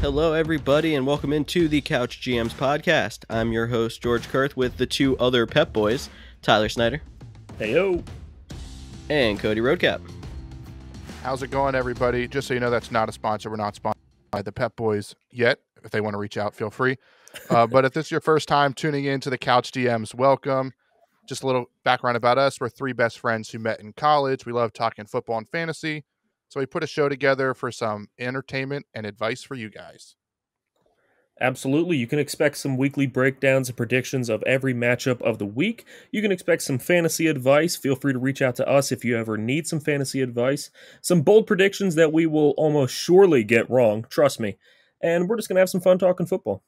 Hello, everybody, and welcome into the Couch GMs podcast. I'm your host, George Kerth, with the two other Pep Boys, Tyler Snyder. Heyo. And Cody Roadcap. How's it going, everybody? Just so you know, that's not a sponsor. We're not sponsored by the Pep Boys yet. If they want to reach out, feel free. But if this is your first time tuning in to the Couch GMs, welcome. Just a little background about us. We're three best friends who met in college. We love talking football and fantasy. So we put a show together for some entertainment and advice for you guys. Absolutely. You can expect some weekly breakdowns and predictions of every matchup of the week. You can expect some fantasy advice. Feel free to reach out to us if you ever need some fantasy advice. Some bold predictions that we will almost surely get wrong, trust me. And we're just going to have some fun talking football.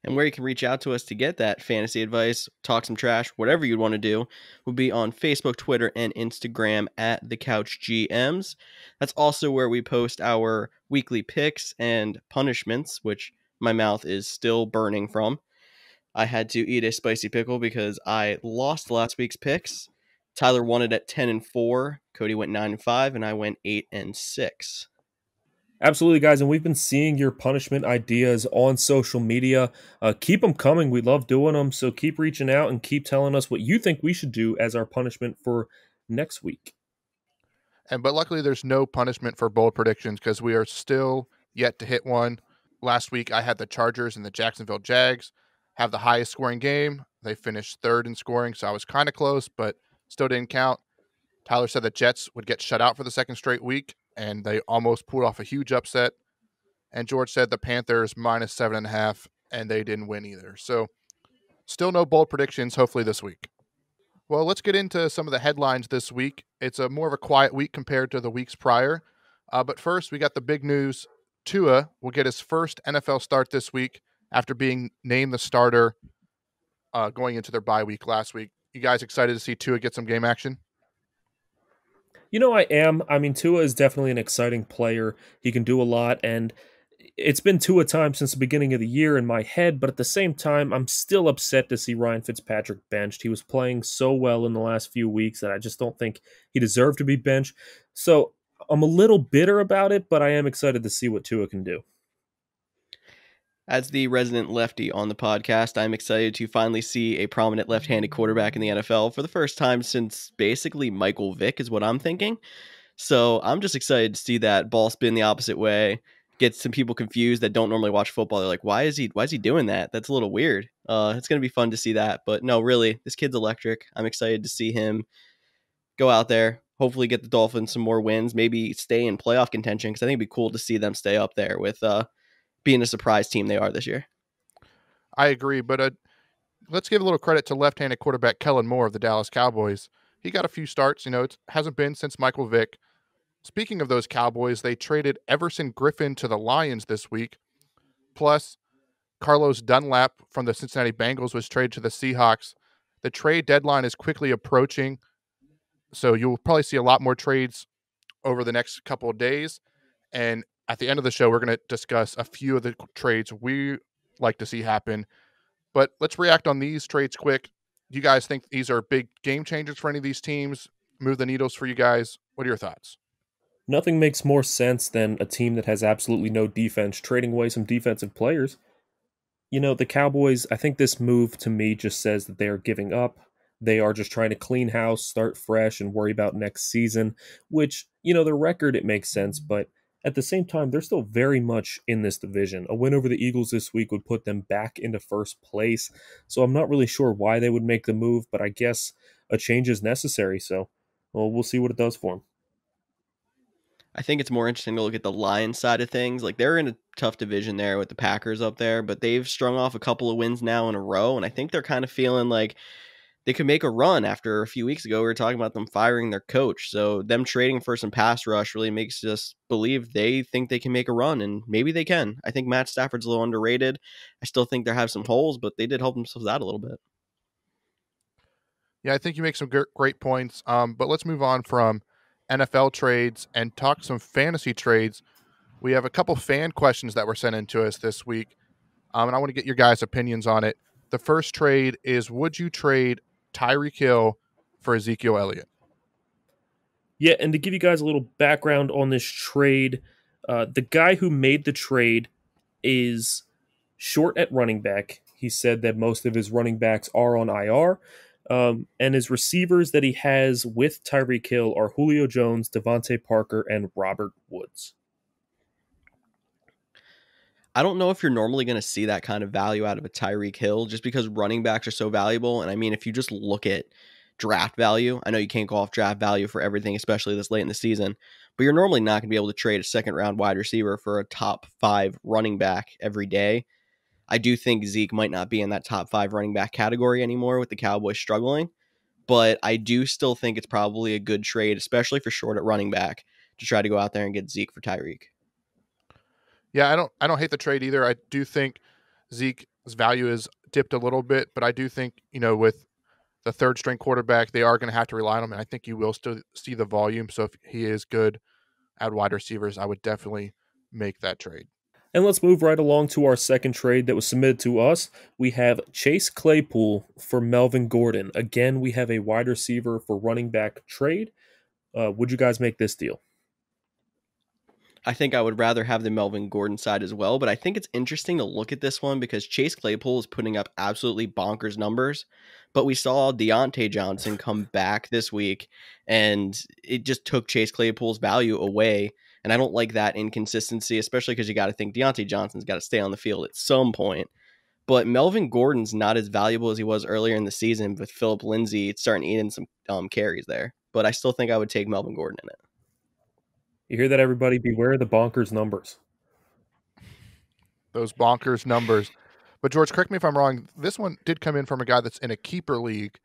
And where you can reach out to us to get that fantasy advice, talk some trash, whatever you'd want to do, will be on Facebook, Twitter, and Instagram at the Couch GMs. That's also where we post our weekly picks and punishments, which my mouth is still burning from. I had to eat a spicy pickle because I lost last week's picks. Tyler won it at 10-4. Cody went 9-5, and I went 8-6. Absolutely, guys, and we've been seeing your punishment ideas on social media. Keep them coming. We love doing them, so keep reaching out and keep telling us what you think we should do as our punishment for next week. But luckily, there's no punishment for bold predictions because we are still yet to hit one. Last week, I had the Chargers and the Jacksonville Jags have the highest scoring game. They finished third in scoring, so I was kind of close, but still didn't count. Tyler said the Jets would get shut out for the second straight week, and they almost pulled off a huge upset. And George said the Panthers minus 7.5, and they didn't win either. So still no bold predictions, hopefully this week. Well, let's get into some of the headlines this week. It's a more of a quiet week compared to the weeks prior. But first, we got the big news. Tua will get his first NFL start this week after being named the starter going into their bye week last week. You guys excited to see Tua get some game action? You know, I am. I mean, Tua is definitely an exciting player. He can do a lot, and it's been Tua time since the beginning of the year in my head, but at the same time, I'm still upset to see Ryan Fitzpatrick benched. He was playing so well in the last few weeks that I just don't think he deserved to be benched. So I'm a little bitter about it, but I am excited to see what Tua can do. As the resident lefty on the podcast, I'm excited to finally see a prominent left-handed quarterback in the NFL for the first time since basically Michael Vick is what I'm thinking. So I'm just excited to see that ball spin the opposite way, get some people confused that don't normally watch football. They're like, why is he doing that? That's a little weird. It's going to be fun to see that. But no, really, this kid's electric. I'm excited to see him go out there, hopefully get the Dolphins some more wins, maybe stay in playoff contention, because I think it'd be cool to see them stay up there with being a surprise team they are this year. I agree, but let's give a little credit to left-handed quarterback Kellen Moore of the Dallas Cowboys. He got a few starts. You know, it hasn't been since Michael Vick. Speaking of those Cowboys, they traded Everson Griffin to the Lions this week. Plus, Carlos Dunlap from the Cincinnati Bengals was traded to the Seahawks. The trade deadline is quickly approaching, so you'll probably see a lot more trades over the next couple of days. And at the end of the show, we're going to discuss a few of the trades we like to see happen. But let's react on these trades quick. Do you guys think these are big game changers for any of these teams? Move the needles for you guys? What are your thoughts? Nothing makes more sense than a team that has absolutely no defense trading away some defensive players. You know, the Cowboys, I think this move to me just says that they are giving up. They are just trying to clean house, start fresh, and worry about next season, which, you know, their record, it makes sense, but at the same time, they're still very much in this division. A win over the Eagles this week would put them back into first place. So I'm not really sure why they would make the move, but I guess a change is necessary. So we'll see what it does for them. I think it's more interesting to look at the Lions side of things. Like, they're in a tough division there with the Packers up there, but they've strung off a couple of wins now in a row, and I think they're kind of feeling like they could make a run. After a few weeks ago, we were talking about them firing their coach. So them trading for some pass rush really makes us believe they think they can make a run, and maybe they can. I think Matt Stafford's a little underrated. I still think they have some holes, but they did help themselves out a little bit. Yeah, I think you make some great points. But let's move on from NFL trades and talk some fantasy trades. We have a couple fan questions that were sent in to us this week, and I want to get your guys' opinions on it. The first trade is, would you trade Tyreek Hill for Ezekiel Elliott? Yeah, and to give you guys a little background on this trade, the guy who made the trade is short at running back. He said that most of his running backs are on IR. And his receivers that he has with Tyreek Hill are Julio Jones, Devontae Parker, and Robert Woods. I don't know if you're normally going to see that kind of value out of a Tyreek Hill just because running backs are so valuable. And I mean, if you just look at draft value, I know you can't go off draft value for everything, especially this late in the season, but you're normally not going to be able to trade a second round wide receiver for a top 5 running back every day. I do think Zeke might not be in that top 5 running back category anymore with the Cowboys struggling, but I do still think it's probably a good trade, especially for short at running back, to try to go out there and get Zeke for Tyreek. Yeah, I don't hate the trade either. I do think Zeke's value is dipped a little bit, but I do think, with the third string quarterback, they are going to have to rely on him, and I think you will still see the volume. So if he is good at wide receivers, I would definitely make that trade. And let's move right along to our second trade that was submitted to us. We have Chase Claypool for Melvin Gordon. Again, we have a wide receiver for running back trade. Would you guys make this deal? I think I would rather have the Melvin Gordon side as well, but I think it's interesting to look at this one because Chase Claypool is putting up absolutely bonkers numbers, but we saw Deontay Johnson come back this week, and it just took Chase Claypool's value away, and I don't like that inconsistency, especially because you got to think Deontay Johnson's got to stay on the field at some point, but Melvin Gordon's not as valuable as he was earlier in the season with Phillip Lindsay starting eating some carries there, but I still think I would take Melvin Gordon in it. You hear that, everybody? Beware of the bonkers numbers. Those bonkers numbers. But George, correct me if I'm wrong. This one did come in from a guy that's in a keeper league,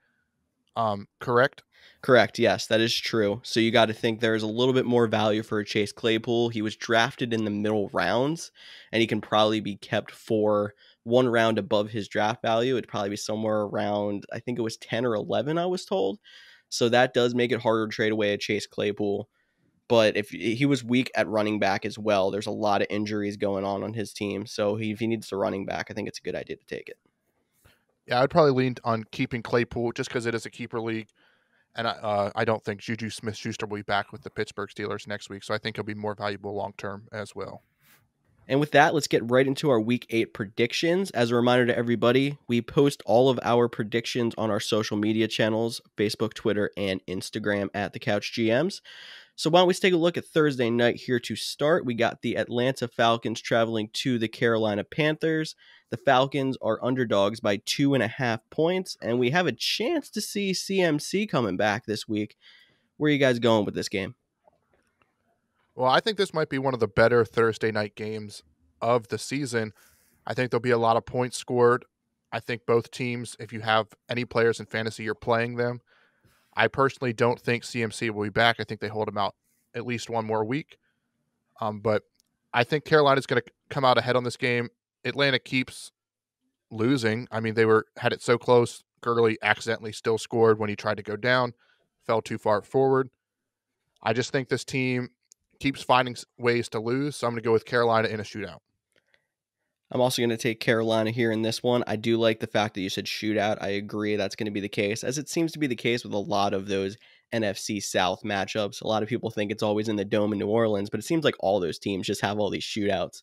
correct? Correct. Yes, that is true. So you got to think there's a little bit more value for Chase Claypool. He was drafted in the middle rounds, and he can probably be kept for 1 round above his draft value. It'd probably be somewhere around, I think it was 10 or 11, I was told. So that does make it harder to trade away a Chase Claypool. But if he was weak at running back as well, there's a lot of injuries going on his team. So if he needs a running back, I think it's a good idea to take it. Yeah, I'd probably lean on keeping Claypool just because it is a keeper league. And I don't think Juju Smith-Schuster will be back with the Pittsburgh Steelers next week. So I think he'll be more valuable long-term as well. And with that, let's get right into our Week 8 predictions. As a reminder to everybody, we post all of our predictions on our social media channels, Facebook, Twitter, and Instagram at the Couch GMs. So why don't we take a look at Thursday night here to start. We got the Atlanta Falcons traveling to the Carolina Panthers. The Falcons are underdogs by 2.5 points, and we have a chance to see CMC coming back this week. Where are you guys going with this game? Well, I think this might be one of the better Thursday night games of the season. I think there'll be a lot of points scored. I think both teams, if you have any players in fantasy, you're playing them. I personally don't think CMC will be back. I think they hold him out at least one more week. But I think Carolina's going to come out ahead on this game. Atlanta keeps losing. I mean, had it so close. Gurley accidentally still scored when he tried to go down, fell too far forward. I just think this team keeps finding ways to lose, so I'm going to go with Carolina in a shootout. I'm also going to take Carolina here in this one. I do like the fact that you said shootout. I agree that's going to be the case, as it seems to be the case with a lot of those NFC South matchups. A lot of people think it's always in the Dome in New Orleans, but it seems like all those teams just have all these shootouts.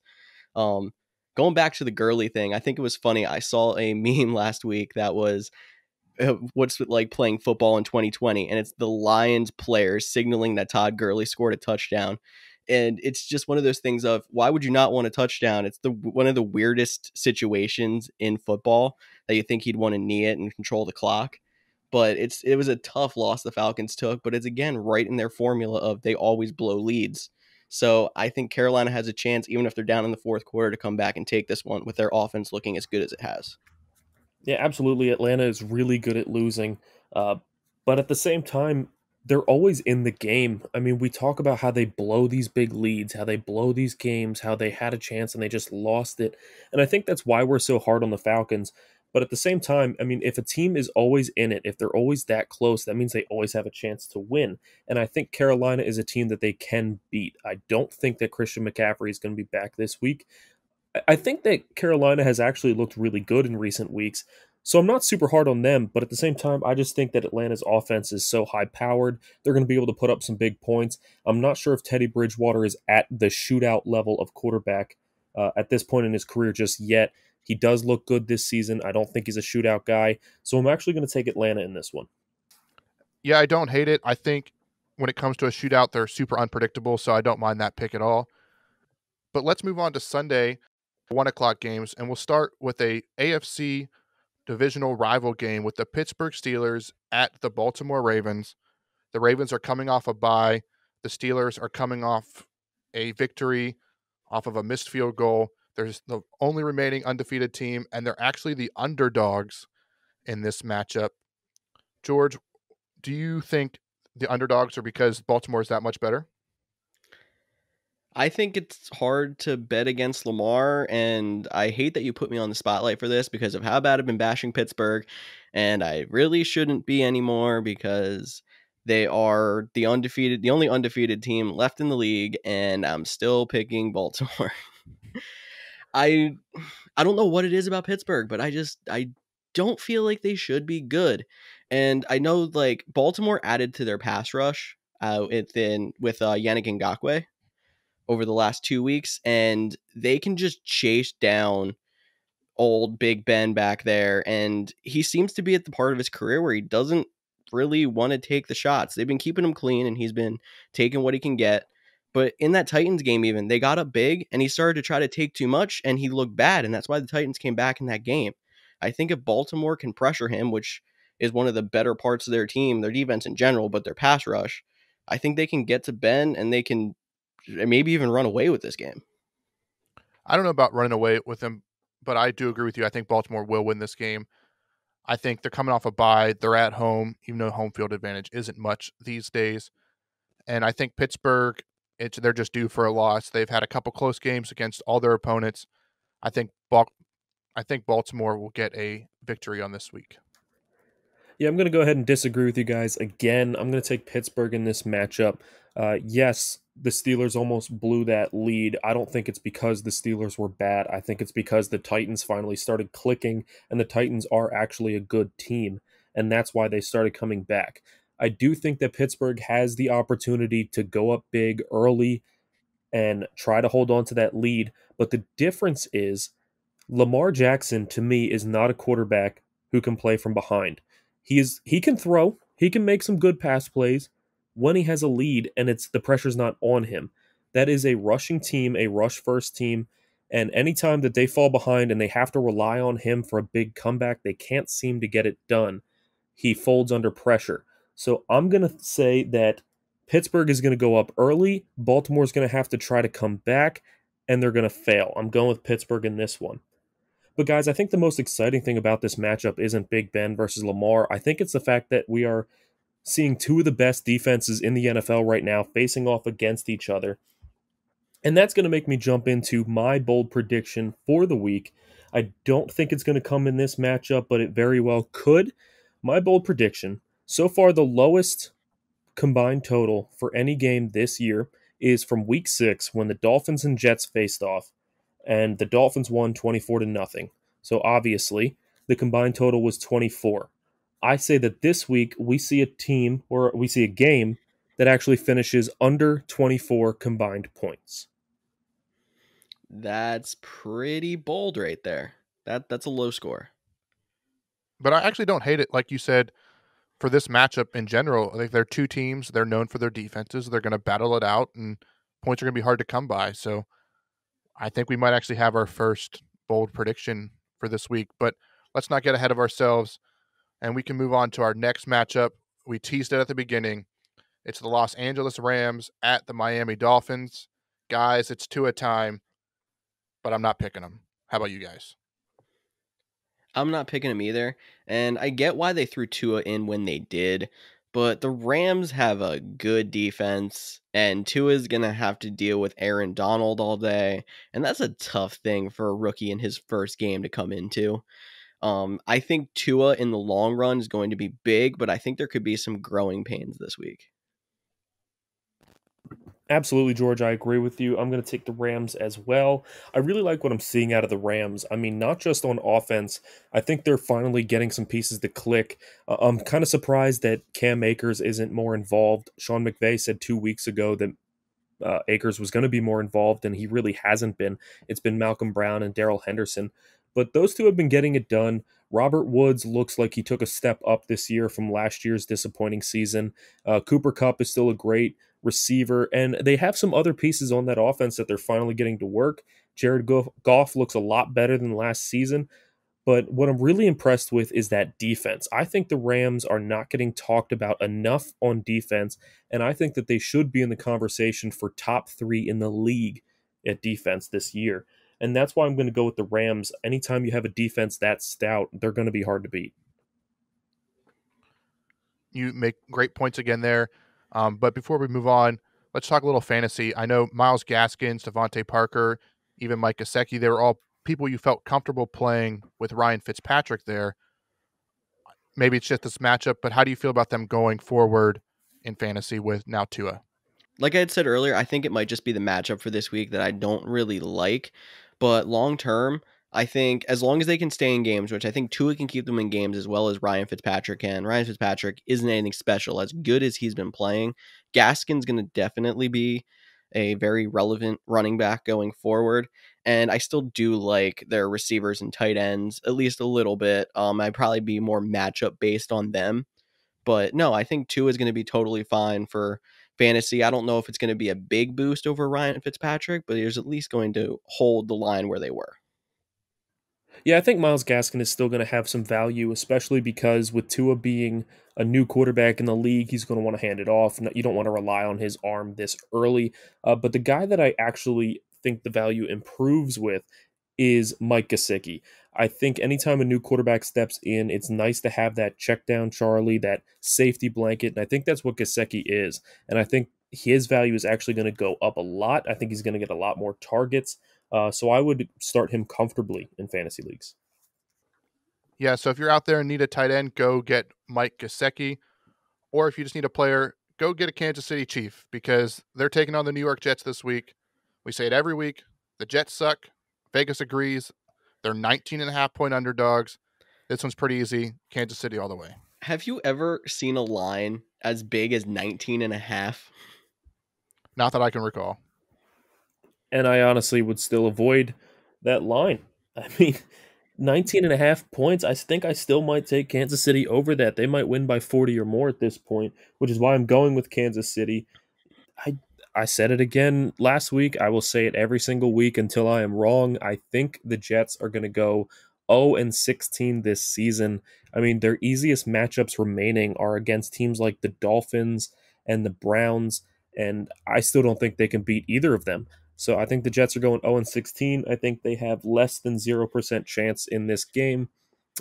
Going back to the Gurley thing, I think it was funny. I saw a meme last week that was what's it like playing football in 2020, and it's the Lions players signaling that Todd Gurley scored a touchdown. And it's just one of those things of, why would you not want a touchdown? It's one of the weirdest situations in football that you think he'd want to knee it and control the clock. But it was a tough loss the Falcons took, but it's again right in their formula of they always blow leads. So I think Carolina has a chance, even if they're down in the fourth quarter, to come back and take this one with their offense looking as good as it has. Yeah, absolutely. Atlanta is really good at losing. But at the same time, they're always in the game. I mean, we talk about how they blow these big leads, how they blow these games, how they had a chance and they just lost it. And I think that's why we're so hard on the Falcons. But at the same time, I mean, if a team is always in it, if they're always that close, that means they always have a chance to win. And I think Carolina is a team that they can beat. I don't think that Christian McCaffrey is going to be back this week. I think that Carolina has actually looked really good in recent weeks. So I'm not super hard on them, but at the same time, I just think that Atlanta's offense is so high-powered. They're going to be able to put up some big points. I'm not sure if Teddy Bridgewater is at the shootout level of quarterback at this point in his career just yet. He does look good this season. I don't think he's a shootout guy. So I'm actually going to take Atlanta in this one. Yeah, I don't hate it. I think when it comes to a shootout, they're super unpredictable, so I don't mind that pick at all. But let's move on to Sunday, 1 o'clock games, and we'll start with a AFC divisional rival game with the Pittsburgh Steelers at the Baltimore Ravens. The Ravens are coming off a bye. The Steelers are coming off a victory off of a missed field goal. There's the only remaining undefeated team, and they're actually the underdogs in this matchup. George, do you think the underdogs are because Baltimore is that much better? I think it's hard to bet against Lamar, and I hate that you put me on the spotlight for this because of how bad I've been bashing Pittsburgh, and I really shouldn't be anymore because they are the only undefeated team left in the league, and I'm still picking Baltimore. I I don't know what it is about Pittsburgh, but I don't feel like they should be good. And I know like Baltimore added to their pass rush with Yannick Ngakoue over the last 2 weeks, and they can just chase down old Big Ben back there. And he seems to be at the part of his career where he doesn't really want to take the shots. They've been keeping him clean, and he's been taking what he can get. But in that Titans game, even they got up big, and he started to try to take too much, and he looked bad, and that's why the Titans came back in that game. I think if Baltimore can pressure him, which is one of the better parts of their team, their defense in general, but their pass rush, I think they can get to Ben, and they can maybe even run away with this game. I don't know about running away with them, but I do agree with you. I think Baltimore will win this game. I think they're coming off a bye. They're at home, even though home field advantage isn't much these days. And I think Pittsburgh, they're just due for a loss. They've had a couple close games against all their opponents. I think Baltimore will get a victory on this week. Yeah, I'm going to go ahead and disagree with you guys again. I'm going to take Pittsburgh in this matchup. Yes, the Steelers almost blew that lead. I don't think it's because the Steelers were bad. I think it's because the Titans finally started clicking, and the Titans are actually a good team, and that's why they started coming back. I do think that Pittsburgh has the opportunity to go up big early and try to hold on to that lead, but the difference is Lamar Jackson, to me, is not a quarterback who can play from behind. He can throw, he can make some good pass plays when he has a lead and it's the pressure's not on him. That is a rushing team, a rush first team, and anytime that they fall behind and they have to rely on him for a big comeback, they can't seem to get it done. He folds under pressure. So I'm going to say that Pittsburgh is going to go up early, Baltimore's going to have to try to come back, and they're going to fail. I'm going with Pittsburgh in this one. But guys, I think the most exciting thing about this matchup isn't Big Ben versus Lamar. I think it's the fact that we are seeing two of the best defenses in the NFL right now facing off against each other. And that's going to make me jump into my bold prediction for the week. I don't think it's going to come in this matchup, but it very well could. My bold prediction, so far the lowest combined total for any game this year is from week 6 when the Dolphins and Jets faced off, and the Dolphins won 24-0. So obviously, the combined total was 24. I say that this week we see a game that actually finishes under 24 combined points. That's pretty bold right there. That's a low score. But I actually don't hate it. Like you said, for this matchup in general, I think they're two teams. They're known for their defenses. They're going to battle it out, and points are going to be hard to come by. So I think we might actually have our first bold prediction for this week. But let's not get ahead of ourselves, and we can move on to our next matchup. We teased it at the beginning. It's the Los Angeles Rams at the Miami Dolphins. Guys, it's Tua time, but I'm not picking them. How about you guys? I'm not picking him either, and I get why they threw Tua in when they did, but the Rams have a good defense, and Tua's going to have to deal with Aaron Donald all day, and that's a tough thing for a rookie in his first game to come into. I think Tua in the long run is going to be big, but I think there could be some growing pains this week. Absolutely, George. I agree with you. I'm going to take the Rams as well. I really like what I'm seeing out of the Rams. I mean, not just on offense. I think they're finally getting some pieces to click. I'm kind of surprised that Cam Akers isn't more involved. Sean McVay said 2 weeks ago that Akers was going to be more involved, and he really hasn't been. It's been Malcolm Brown and Darrell Henderson. But those two have been getting it done. Robert Woods looks like he took a step up this year from last year's disappointing season. Cooper Kupp is still a great receiver, and they have some other pieces on that offense that they're finally getting to work. Jared Goff looks a lot better than last season. But what I'm really impressed with is that defense. I think the Rams are not getting talked about enough on defense, and I think that they should be in the conversation for top 3 in the league at defense this year. And that's why I'm going to go with the Rams. Anytime you have a defense that stout, they're going to be hard to beat. You make great points again there. But before we move on, let's talk a little fantasy. I know Myles Gaskins, Devontae Parker, even Mike Gesicki, they were all people you felt comfortable playing with Ryan Fitzpatrick there. Maybe it's just this matchup, but how do you feel about them going forward in fantasy with now Tua? Like I had said earlier, I think it might just be the matchup for this week that I don't really like. But long term, I think as long as they can stay in games, which I think Tua can keep them in games as well as Ryan Fitzpatrick can. Ryan Fitzpatrick isn't anything special. As good as he's been playing, Gaskin's going to definitely be a very relevant running back going forward. And I still do like their receivers and tight ends, at least a little bit. I'd probably be more matchup based on them. But no, I think Tua is going to be totally fine for fantasy. I don't know if it's going to be a big boost over Ryan Fitzpatrick, but he's at least going to hold the line where they were. Yeah, I think Myles Gaskin is still going to have some value, especially because with Tua being a new quarterback in the league, he's going to want to hand it off. You don't want to rely on his arm this early. But the guy that I actually think the value improves with is Mike Gesicki. I think anytime a new quarterback steps in, it's nice to have that check down Charlie, that safety blanket. And I think that's what Gesicki is. And I think his value is actually going to go up a lot. I think he's going to get a lot more targets. So I would start him comfortably in fantasy leagues. Yeah, so if you're out there and need a tight end, go get Mike Gesicki. Or if you just need a player, go get a Kansas City Chief because they're taking on the New York Jets this week. We say it every week. The Jets suck. Vegas agrees. They're 19.5-point underdogs. This one's pretty easy. Kansas City all the way. Have you ever seen a line as big as 19.5? Not that I can recall. And I honestly would still avoid that line. I mean, 19.5 points. I think I still might take Kansas City over that. They might win by 40 or more at this point, which is why I'm going with Kansas City. I said it again last week. I will say it every single week until I am wrong. I think the Jets are going to go 0-16 this season. I mean, their easiest matchups remaining are against teams like the Dolphins and the Browns, and I still don't think they can beat either of them. So I think the Jets are going 0-16. I think they have less than 0% chance in this game.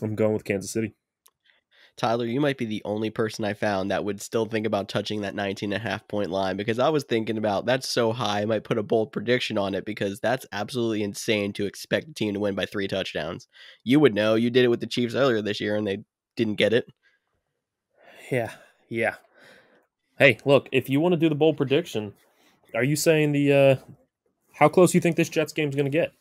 I'm going with Kansas City. Tyler, you might be the only person I found that would still think about touching that 19.5-point line because I was thinking about that's so high. I might put a bold prediction on it because that's absolutely insane to expect a team to win by 3 touchdowns. You would know. You did it with the Chiefs earlier this year and they didn't get it. Yeah. Hey, look, if you want to do the bold prediction, are you saying how close you think this Jets game is going to get?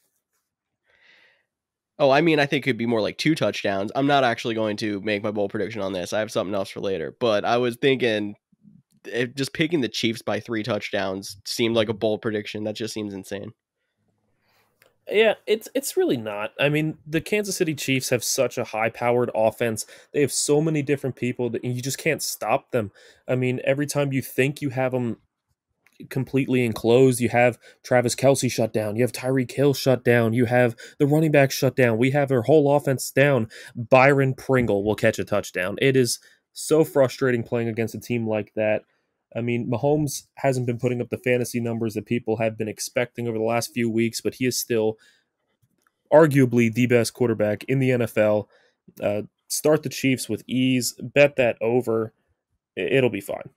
Oh, I mean, I think it could be more like 2 touchdowns. I'm not actually going to make my bold prediction on this. I have something else for later. But I was thinking just picking the Chiefs by 3 touchdowns seemed like a bold prediction. That just seems insane. Yeah, it's really not. I mean, the Kansas City Chiefs have such a high-powered offense. They have so many different people that you just can't stop them. I mean, every time you think you have them completely enclosed, you have Travis Kelce shut down, you have Tyreek Hill shut down, you have the running back shut down, we have their whole offense down. Byron Pringle will catch a touchdown. It is so frustrating playing against a team like that. I mean, Mahomes hasn't been putting up the fantasy numbers that people have been expecting over the last few weeks, but he is still arguably the best quarterback in the NFL. Start the Chiefs with ease, bet that over. It'll be fine.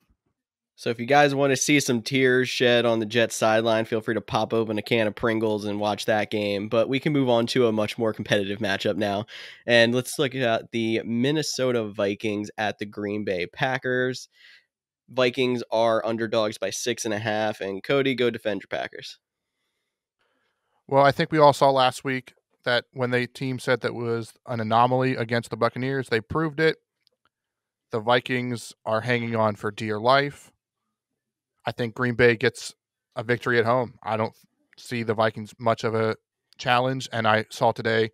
So if you guys want to see some tears shed on the Jets sideline, feel free to pop open a can of Pringles and watch that game. But we can move on to a much more competitive matchup now. And let's look at the Minnesota Vikings at the Green Bay Packers. Vikings are underdogs by 6.5. And Cody, go defend your Packers. Well, I think we all saw last week that when the team said that was an anomaly against the Buccaneers, they proved it. The Vikings are hanging on for dear life. I think Green Bay gets a victory at home. I don't see the Vikings much of a challenge, and I saw today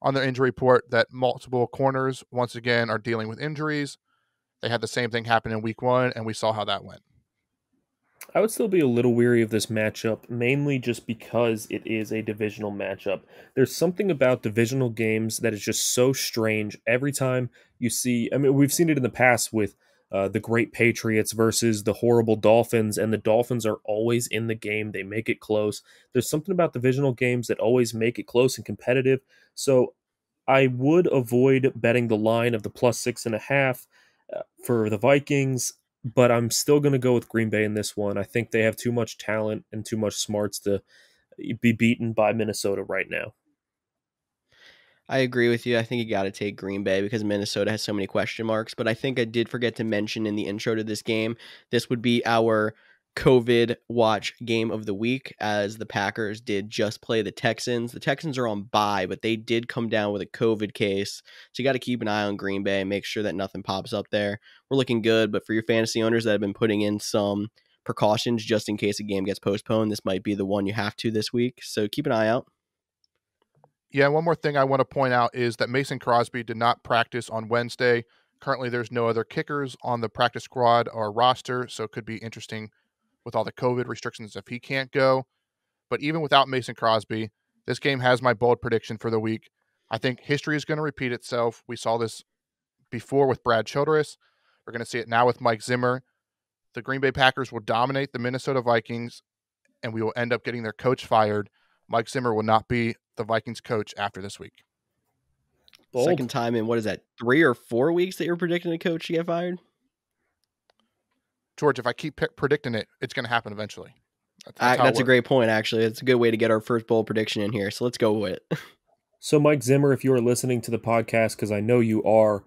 on their injury report that multiple corners once again are dealing with injuries. They had the same thing happen in week 1, and we saw how that went. I would still be a little weary of this matchup, mainly just because it is a divisional matchup. There's something about divisional games that is just so strange. Every time you see, I mean, we've seen it in the past with the great Patriots versus the horrible Dolphins, and the Dolphins are always in the game. They make it close. There's something about divisional games that always make it close and competitive. So I would avoid betting the line of the +6.5 for the Vikings, but I'm still going to go with Green Bay in this one. I think they have too much talent and too much smarts to be beaten by Minnesota right now. I agree with you. I think you got to take Green Bay because Minnesota has so many question marks. But I think I did forget to mention in the intro to this game, this would be our COVID watch game of the week, as the Packers did just play the Texans. The Texans are on bye, but they did come down with a COVID case. So you got to keep an eye on Green Bay and make sure that nothing pops up there. We're looking good, but for your fantasy owners that have been putting in some precautions just in case a game gets postponed, this might be the one you have to this week. So keep an eye out. Yeah, one more thing I want to point out is that Mason Crosby did not practice on Wednesday. Currently, there's no other kickers on the practice squad or roster, so it could be interesting with all the COVID restrictions if he can't go. But even without Mason Crosby, this game has my bold prediction for the week. I think history is going to repeat itself. We saw this before with Brad Childress. We're going to see it now with Mike Zimmer. The Green Bay Packers will dominate the Minnesota Vikings, and we will end up getting their coach fired. Mike Zimmer will not be the Vikings coach after this week. Bold. Second time in, what is that, 3 or 4 weeks that you're predicting a coach to get fired? George, if I keep predicting it, it's going to happen eventually. That's a great point, actually. It's a good way to get our first bold prediction in here. So let's go with it. So, Mike Zimmer, if you are listening to the podcast, because I know you are,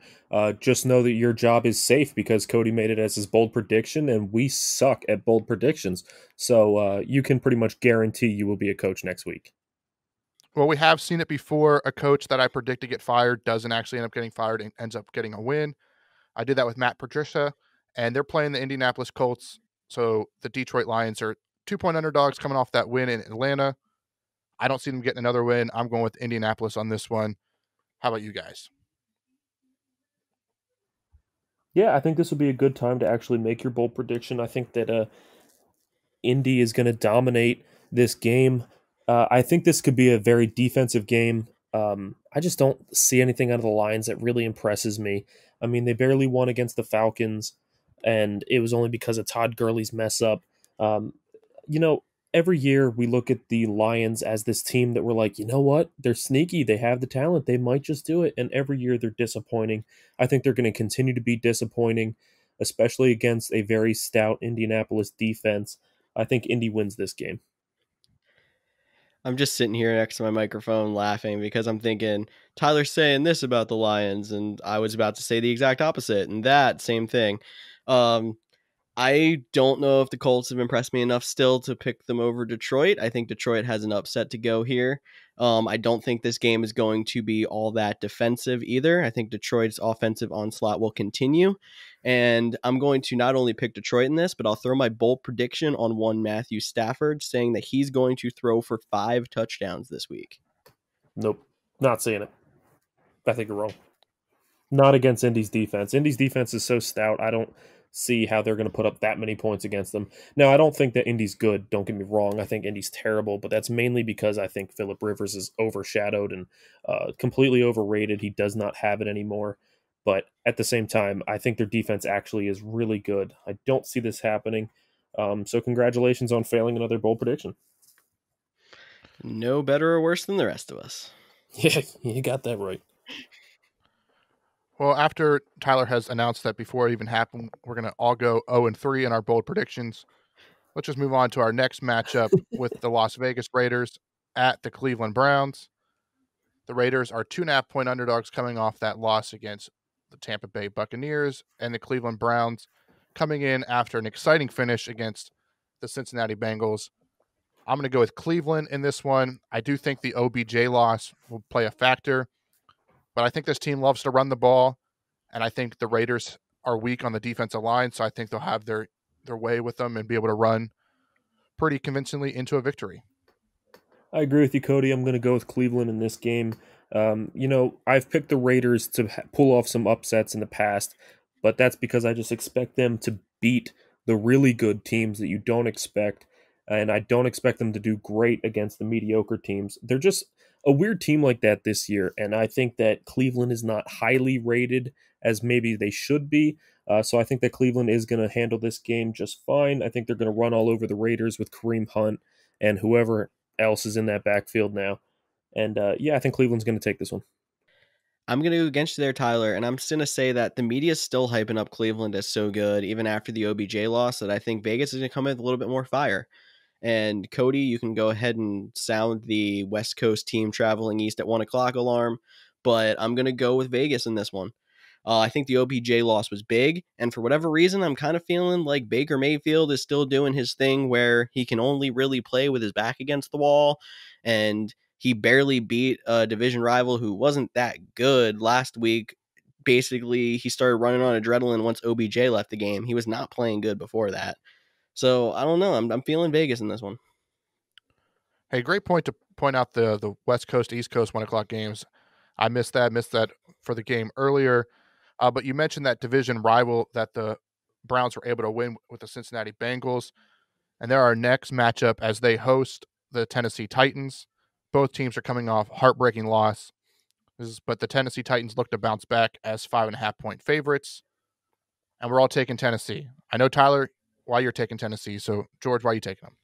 just know that your job is safe because Cody made it as his bold prediction, and we suck at bold predictions. So you can pretty much guarantee you will be a coach next week. Well, we have seen it before. A coach that I predict to get fired doesn't actually end up getting fired and ends up getting a win. I did that with Matt Patricia, and they're playing the Indianapolis Colts. So the Detroit Lions are 2-point underdogs coming off that win in Atlanta. I don't see them getting another win. I'm going with Indianapolis on this one. How about you guys? Yeah, I think this would be a good time to actually make your bold prediction. I think that Indy is going to dominate this game. I think this could be a very defensive game. I just don't see anything out of the Lions that really impresses me. I mean, they barely won against the Falcons, and it was only because of Todd Gurley's mess up. You know, every year we look at the Lions as this team that we're like, you know what? They're sneaky. They have the talent. They might just do it. And every year they're disappointing. I think they're going to continue to be disappointing, especially against a very stout Indianapolis defense. I think Indy wins this game. I'm just sitting here next to my microphone laughing because I'm thinking Tyler's saying this about the Lions, and I was about to say the exact opposite, and that same thing. I don't know if the Colts have impressed me enough still to pick them over Detroit. I think Detroit has an upset to go here. I don't think this game is going to be all that defensive either. I think Detroit's offensive onslaught will continue. And I'm going to not only pick Detroit in this, but I'll throw my bold prediction on one Matthew Stafford, saying that he's going to throw for 5 touchdowns this week. Nope. Not seeing it. I think you're wrong. Not against Indy's defense. Indy's defense is so stout, I don't see how they're going to put up that many points against them. Now, I don't think that Indy's good. Don't get me wrong. I think Indy's terrible, but that's mainly because I think Phillip Rivers is overshadowed and completely overrated. He does not have it anymore. But at the same time, I think their defense actually is really good. I don't see this happening. So congratulations on failing another bold prediction. No better or worse than the rest of us. Yeah, you got that right. Well, after Tyler has announced that before it even happened, we're going to all go 0-3 in our bold predictions. Let's just move on to our next matchup with the Las Vegas Raiders at the Cleveland Browns. The Raiders are 2.5-point underdogs coming off that loss against the Tampa Bay Buccaneers, and the Cleveland Browns coming in after an exciting finish against the Cincinnati Bengals. I'm going to go with Cleveland in this one. I do think the OBJ loss will play a factor, but I think this team loves to run the ball, and I think the Raiders are weak on the defensive line, so I think they'll have their way with them and be able to run pretty convincingly into a victory. I agree with you, Cody. I'm going to go with Cleveland in this game. I've picked the Raiders to pull off some upsets in the past, but that's because I just expect them to beat the really good teams that you don't expect, and I don't expect them to do great against the mediocre teams. They're just a weird team like that this year, and I think that Cleveland is not highly rated as maybe they should be. So I think that Cleveland is going to handle this game just fine. I think they're going to run all over the Raiders with Kareem Hunt and whoever else is in that backfield now. And I think Cleveland's going to take this one. I'm going to go against you there, Tyler, and I'm just going to say that the media is still hyping up Cleveland as so good, even after the OBJ loss, that I think Vegas is going to come in with a little bit more fire. And Cody, you can go ahead and sound the West Coast team traveling east at 1 o'clock alarm, but I'm going to go with Vegas in this one. I think the OBJ loss was big, and for whatever reason, I'm kind of feeling like Baker Mayfield is still doing his thing where he can only really play with his back against the wall, and he barely beat a division rival who wasn't that good last week. Basically, he started running on adrenaline once OBJ left the game. He was not playing good before that. So I don't know. I'm feeling Vegas in this one. Hey, great point to point out the West Coast, East Coast 1 o'clock games. I missed that for the game earlier. But you mentioned that division rival that the Browns were able to win with the Cincinnati Bengals. And they're our next matchup as they host the Tennessee Titans. Both teams are coming off heartbreaking loss. But the Tennessee Titans look to bounce back as 5.5-point favorites. And we're all taking Tennessee. I know, Tyler, why you're taking Tennessee. So, George, why are you taking them?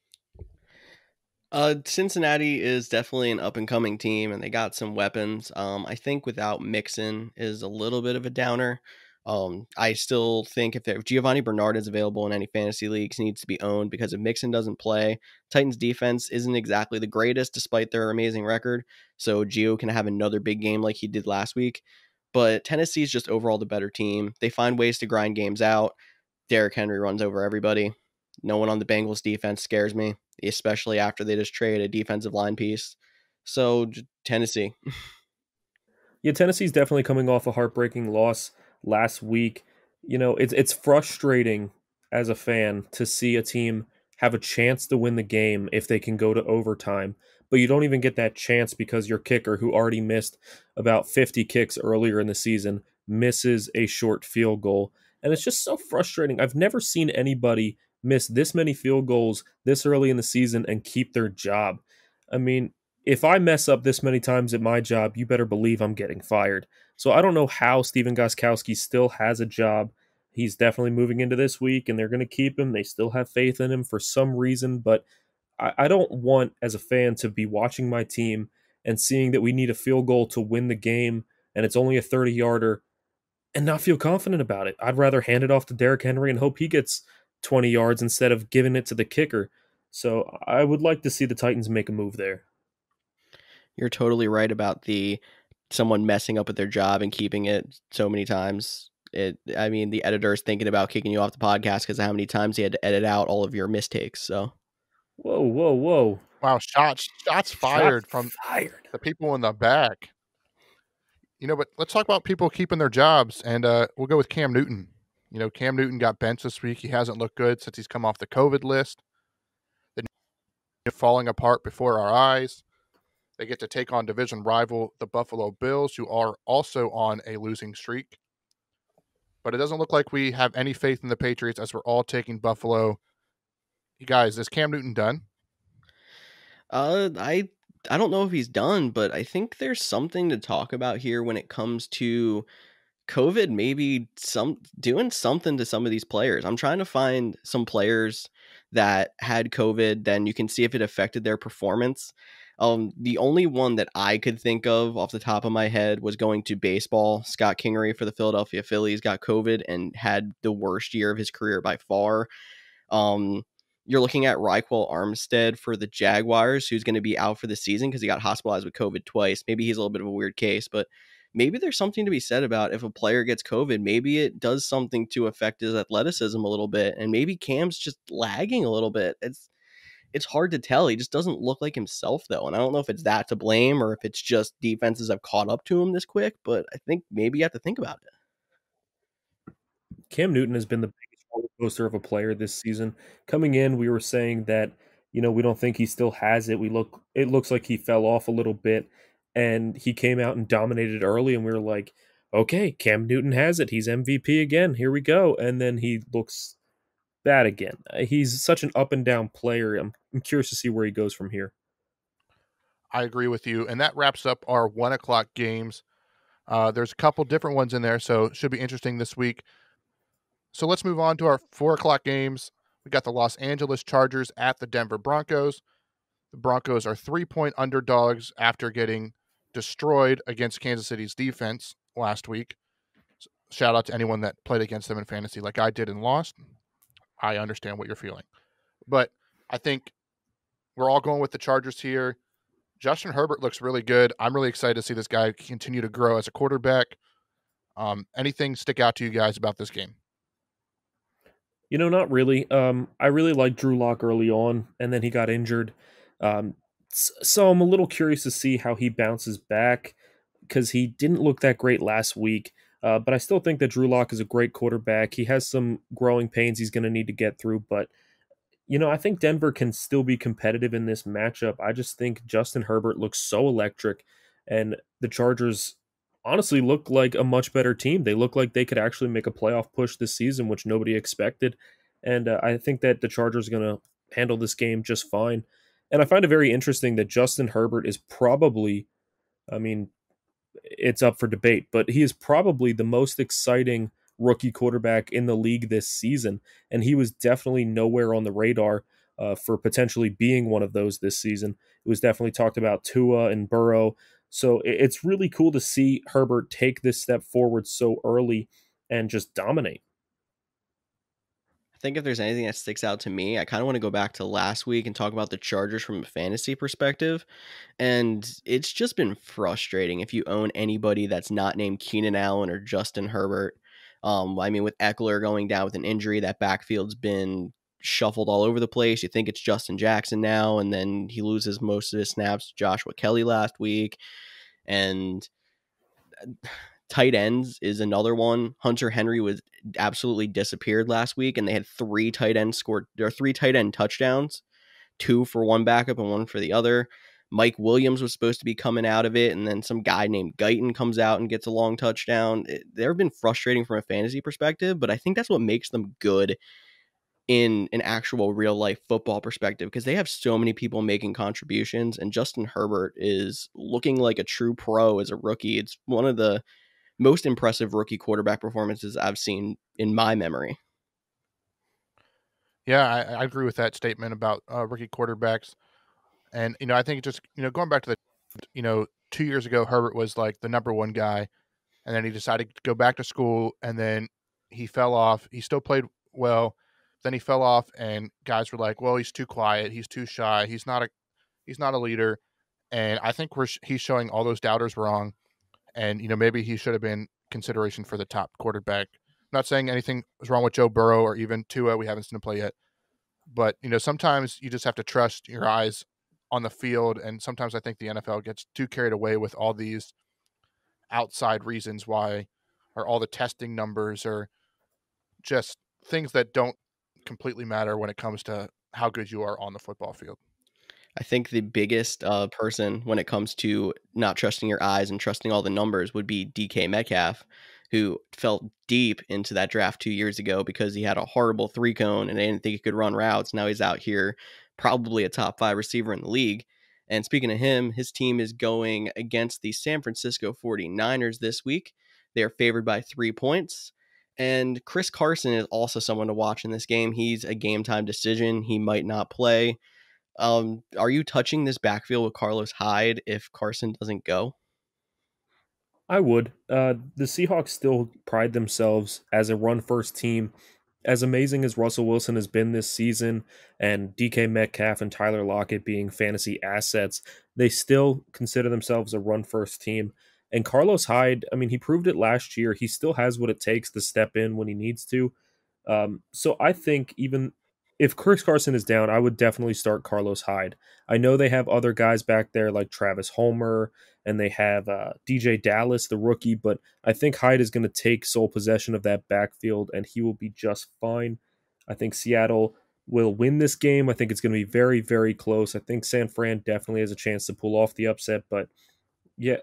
Cincinnati is definitely an up and coming team, and they got some weapons. I think without Mixon is a little bit of a downer. I still think if Giovanni Bernard is available in any fantasy leagues, he needs to be owned because if Mixon doesn't play, Titans defense isn't exactly the greatest despite their amazing record. So Gio can have another big game like he did last week. But Tennessee is just overall the better team. They find ways to grind games out. Derrick Henry runs over everybody. No one on the Bengals defense scares me, especially after they just trade a defensive line piece. So Tennessee. Yeah, Tennessee's definitely coming off a heartbreaking loss last week. It's frustrating as a fan to see a team have a chance to win the game if they can go to overtime, but you don't even get that chance because your kicker, who already missed about 50 kicks earlier in the season, misses a short field goal. And it's just so frustrating. I've never seen anybody miss this many field goals this early in the season and keep their job. I mean, if I mess up this many times at my job, you better believe I'm getting fired. So I don't know how Steven Gostkowski still has a job. He's definitely moving into this week, and they're going to keep him. They still have faith in him for some reason, but I don't want, as a fan, to be watching my team and seeing that we need a field goal to win the game, and it's only a 30-yarder, and not feel confident about it. I'd rather hand it off to Derrick Henry and hope he gets 20 yards instead of giving it to the kicker. So I would like to see the Titans make a move there. You're totally right about the someone messing up with their job and keeping it so many times. The editor's thinking about kicking you off the podcast because of how many times he had to edit out all of your mistakes. So, Whoa, whoa, whoa. Wow, shots fired from the people in the back. But let's talk about people keeping their jobs, and we'll go with Cam Newton. Cam Newton got benched this week. He hasn't looked good since he's come off the COVID list. The falling apart before our eyes. They get to take on division rival, the Buffalo Bills, who are also on a losing streak. But it doesn't look like we have any faith in the Patriots as we're all taking Buffalo. You guys, is Cam Newton done? I don't know if he's done, but I think there's something to talk about here when it comes to COVID, maybe doing something to some of these players. I'm trying to find some players that had COVID, then you can see if it affected their performance. The only one that I could think of off the top of my head was going to baseball. Scott Kingery for the Philadelphia Phillies got COVID and had the worst year of his career by far. You're looking at Raquel Armstead for the Jaguars, who's going to be out for the season because he got hospitalized with COVID twice. Maybe he's a little bit of a weird case, but maybe there's something to be said about if a player gets COVID, maybe it does something to affect his athleticism a little bit, and maybe Cam's just lagging a little bit. It's hard to tell. He just doesn't look like himself, though, and I don't know if it's that to blame or if it's just defenses have caught up to him this quick, but I think maybe you have to think about it. Cam Newton has been the biggest roller coaster of a player this season. Coming in, we were saying that We don't think he still has it. It looks like he fell off a little bit, and he came out and dominated early, and we were like, okay, Cam Newton has it. He's MVP again. Here we go. And then he looks bad again. He's such an up and down player. I'm curious to see where he goes from here. I agree with you. And that wraps up our 1 o'clock games. There's a couple different ones in there, so it should be interesting this week. So let's move on to our 4 o'clock games. We got the Los Angeles Chargers at the Denver Broncos. The Broncos are 3-point underdogs after getting destroyed against Kansas City's defense last week. Shout out to anyone that played against them in fantasy like I did and lost. I understand what you're feeling. But I think we're all going with the Chargers here. Justin Herbert looks really good. I'm really excited to see this guy continue to grow as a quarterback. Anything stick out to you guys about this game? Not really. I really liked Drew Lock early on, and then he got injured. So I'm a little curious to see how he bounces back because he didn't look that great last week. But I still think that Drew Lock is a great quarterback. He has some growing pains he's going to need to get through, but I think Denver can still be competitive in this matchup. I just think Justin Herbert looks so electric, and the Chargers honestly look like a much better team. They look like they could actually make a playoff push this season, which nobody expected. And I think that the Chargers are going to handle this game just fine. And I find it very interesting that Justin Herbert is probably, I mean, it's up for debate, but he is probably the most exciting rookie quarterback in the league this season, and he was definitely nowhere on the radar for potentially being one of those this season. It was definitely talked about Tua and Burrow, so it's really cool to see Herbert take this step forward so early and just dominate. I think if there's anything that sticks out to me, I kind of want to go back to last week and talk about the Chargers from a fantasy perspective. And it's just been frustrating if you own anybody that's not named Keenan Allen or Justin Herbert. I mean, with Eckler going down with an injury, that backfield's been shuffled all over the place. You think it's Justin Jackson now, and then he loses most of his snaps to Joshua Kelly last week. And tight ends is another one. Hunter Henry was absolutely disappeared last week, and they had three tight end touchdowns, two for one backup and one for the other. Mike Williams was supposed to be coming out of it, and then some guy named Guyton comes out and gets a long touchdown. They've been frustrating from a fantasy perspective, but I think that's what makes them good in an actual real life football perspective, because they have so many people making contributions, and Justin Herbert is looking like a true pro as a rookie. It's one of the most impressive rookie quarterback performances I've seen in my memory. Yeah, I agree with that statement about rookie quarterbacks. And, I think just, going back to 2 years ago, Herbert was like the number one guy. And then he decided to go back to school, and then he fell off. He still played well. Then he fell off, and guys were like, well, he's too quiet. He's too shy. He's not a leader. And I think he's showing all those doubters wrong. And, maybe he should have been consideration for the top quarterback. I'm not saying anything was wrong with Joe Burrow or even Tua. We haven't seen him play yet. But, sometimes you just have to trust your eyes on the field. And sometimes I think the NFL gets too carried away with all these outside reasons why, or all the testing numbers, or just things that don't completely matter when it comes to how good you are on the football field. I think the biggest person when it comes to not trusting your eyes and trusting all the numbers would be DK Metcalf, who fell deep into that draft 2 years ago because he had a horrible three cone and they didn't think he could run routes. Now he's out here, probably a top 5 receiver in the league. And speaking of him, his team is going against the San Francisco 49ers this week. They are favored by 3 points. And Chris Carson is also someone to watch in this game. He's a game time decision. He might not play. Are you touching this backfield with Carlos Hyde if Carson doesn't go? I would. The Seahawks still pride themselves as a run first team. As amazing as Russell Wilson has been this season, and DK Metcalf and Tyler Lockett being fantasy assets, they still consider themselves a run first team. And Carlos Hyde, I mean, he proved it last year. He still has what it takes to step in when he needs to. So I think even if Chris Carson is down, I would definitely start Carlos Hyde. I know they have other guys back there like Travis Homer, and they have DJ Dallas, the rookie, but I think Hyde is going to take sole possession of that backfield, and he will be just fine. I think Seattle will win this game. I think it's going to be very, very close. I think San Fran definitely has a chance to pull off the upset, but yeah,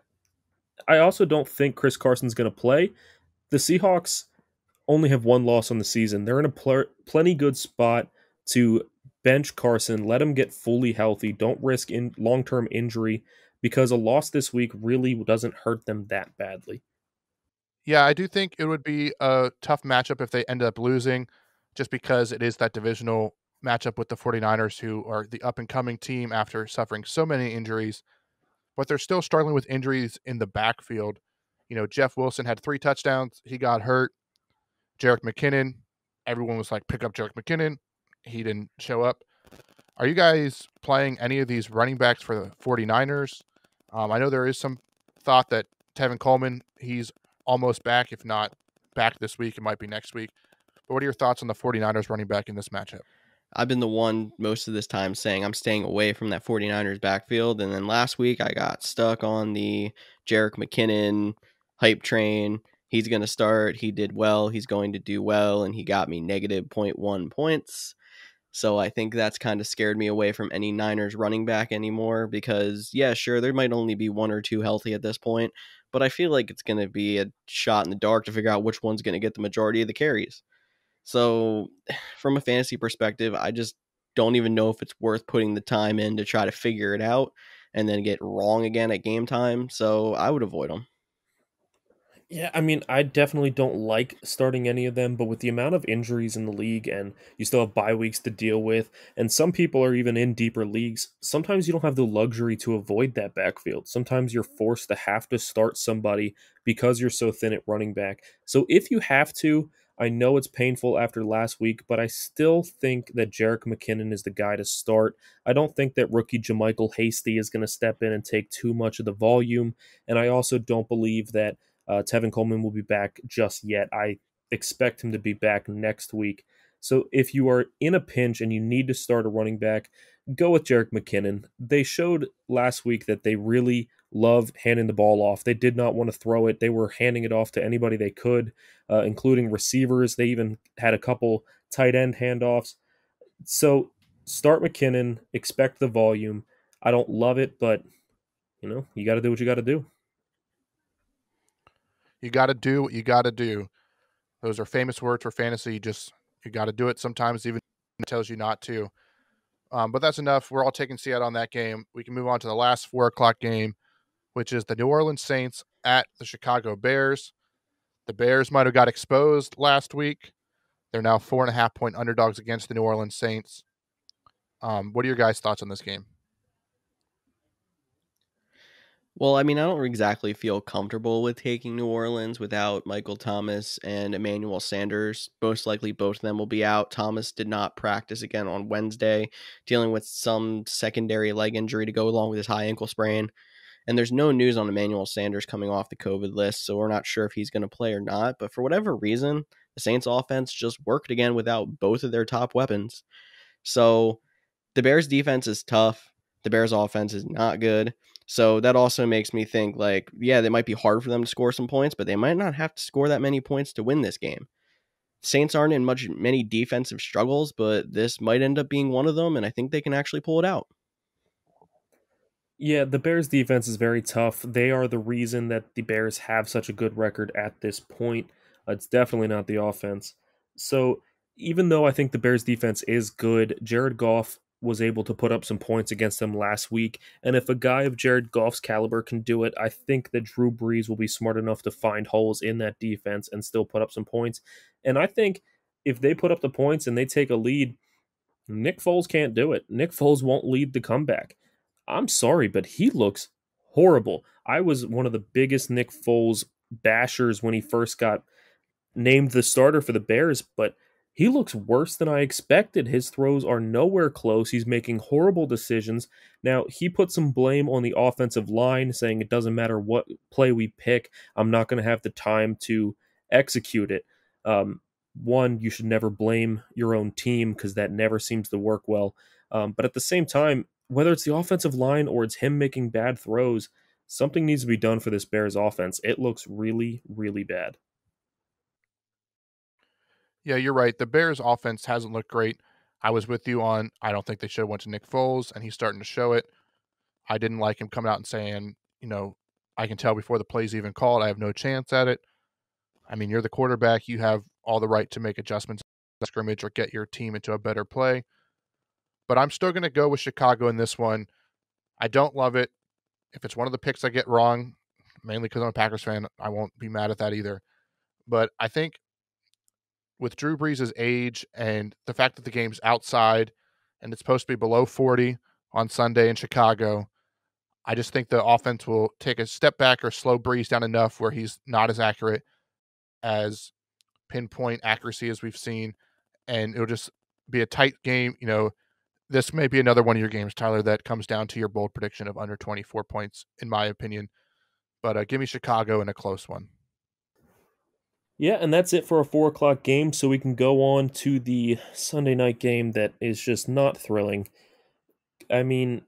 I also don't think Chris Carson's going to play. The Seahawks only have one loss on the season. They're in a plenty good spot to bench Carson, let him get fully healthy, don't risk long-term injury, because a loss this week really doesn't hurt them that badly. Yeah, I do think it would be a tough matchup if they ended up losing, just because it is that divisional matchup with the 49ers, who are the up-and-coming team after suffering so many injuries, but they're still struggling with injuries in the backfield. Jeff Wilson had 3 touchdowns. He got hurt. Jerick McKinnon, everyone was like, pick up Jerick McKinnon. He didn't show up. Are you guys playing any of these running backs for the 49ers? I know there is some thought that Tevin Coleman, he's almost back. If not back this week, it might be next week. But what are your thoughts on the 49ers running back in this matchup? I've been the one most of this time saying I'm staying away from that 49ers backfield. And then last week I got stuck on the Jerick McKinnon hype train. He's going to start. He did well. He's going to do well. And he got me negative -0.1 points. So I think that's kind of scared me away from any Niners running back anymore because, yeah, sure, there might only be 1 or 2 healthy at this point. But I feel like it's going to be a shot in the dark to figure out which one's going to get the majority of the carries. So, from a fantasy perspective, I just don't even know if it's worth putting the time in to try to figure it out and then get wrong again at game time. So, I would avoid them. Yeah, I mean, I definitely don't like starting any of them, but with the amount of injuries in the league and you still have bye weeks to deal with, and some people are even in deeper leagues, sometimes you don't have the luxury to avoid that backfield. Sometimes you're forced to have to start somebody because you're so thin at running back. So if you have to, I know it's painful after last week, but I still think that Jerick McKinnon is the guy to start. I don't think that rookie JaMychal Hasty is going to step in and take too much of the volume, and I also don't believe that Tevin Coleman will be back just yet. I expect him to be back next week. So if you are in a pinch and you need to start a running back, go with Jerick McKinnon. They showed last week that they really love handing the ball off. They did not want to throw it. They were handing it off to anybody they could, including receivers. They even had a couple tight end handoffs. So start McKinnon, expect the volume. I don't love it, but you got to do what you got to do. You got to do what you got to do. Those are famous words for fantasy. You got to do it sometimes, even if it tells you not to. But that's enough. We're all taking Seattle on that game. We can move on to the last 4 o'clock game, which is the New Orleans Saints at the Chicago Bears. The Bears might have got exposed last week. They're now 4.5-point underdogs against the New Orleans Saints. What are your guys' thoughts on this game? Well, I mean, I don't exactly feel comfortable with taking New Orleans without Michael Thomas and Emmanuel Sanders. Most likely both of them will be out. Thomas did not practice again on Wednesday, dealing with some secondary leg injury to go along with his high ankle sprain. And there's no news on Emmanuel Sanders coming off the COVID list, so we're not sure if he's going to play or not. But for whatever reason, the Saints offense just worked again without both of their top weapons. So the Bears defense is tough. The Bears offense is not good. So that also makes me think like, yeah, it might be hard for them to score some points, but they might not have to score that many points to win this game. Saints aren't in many defensive struggles, but this might end up being one of them, and I think they can actually pull it out. Yeah, the Bears defense is very tough. They are the reason that the Bears have such a good record at this point. It's definitely not the offense. So, even though I think the Bears defense is good, Jared Goff was able to put up some points against them last week. And if a guy of Jared Goff's caliber can do it, I think that Drew Brees will be smart enough to find holes in that defense and still put up some points. And I think if they put up the points and they take a lead, Nick Foles can't do it. Nick Foles won't lead the comeback. I'm sorry, but he looks horrible. I was one of the biggest Nick Foles bashers when he first got named the starter for the Bears, but he looks worse than I expected. His throws are nowhere close. He's making horrible decisions. Now, he put some blame on the offensive line, saying it doesn't matter what play we pick, I'm not going to have the time to execute it. One, you should never blame your own team because that never seems to work well. But at the same time, whether it's the offensive line or it's him making bad throws, something needs to be done for this Bears offense. It looks really, really bad. Yeah, you're right. The Bears offense hasn't looked great. I was with you on, I don't think they should have went to Nick Foles, and he's starting to show it. I didn't like him coming out and saying, I can tell before the play's even called, I have no chance at it. I mean, you're the quarterback. You have all the right to make adjustments in the scrimmage or get your team into a better play. But I'm still going to go with Chicago in this one. I don't love it. If it's one of the picks I get wrong, mainly because I'm a Packers fan, I won't be mad at that either. But I think with Drew Brees' age and the fact that the game's outside and it's supposed to be below 40 on Sunday in Chicago, I just think the offense will take a step back or slow Brees down enough where he's not as accurate as pinpoint accuracy as we've seen, and it'll just be a tight game. This may be another one of your games, Tyler, that comes down to your bold prediction of under 24 points, in my opinion. But give me Chicago in a close one. Yeah, and that's it for a 4 o'clock game, so we can go on to the Sunday night game that is just not thrilling. I mean,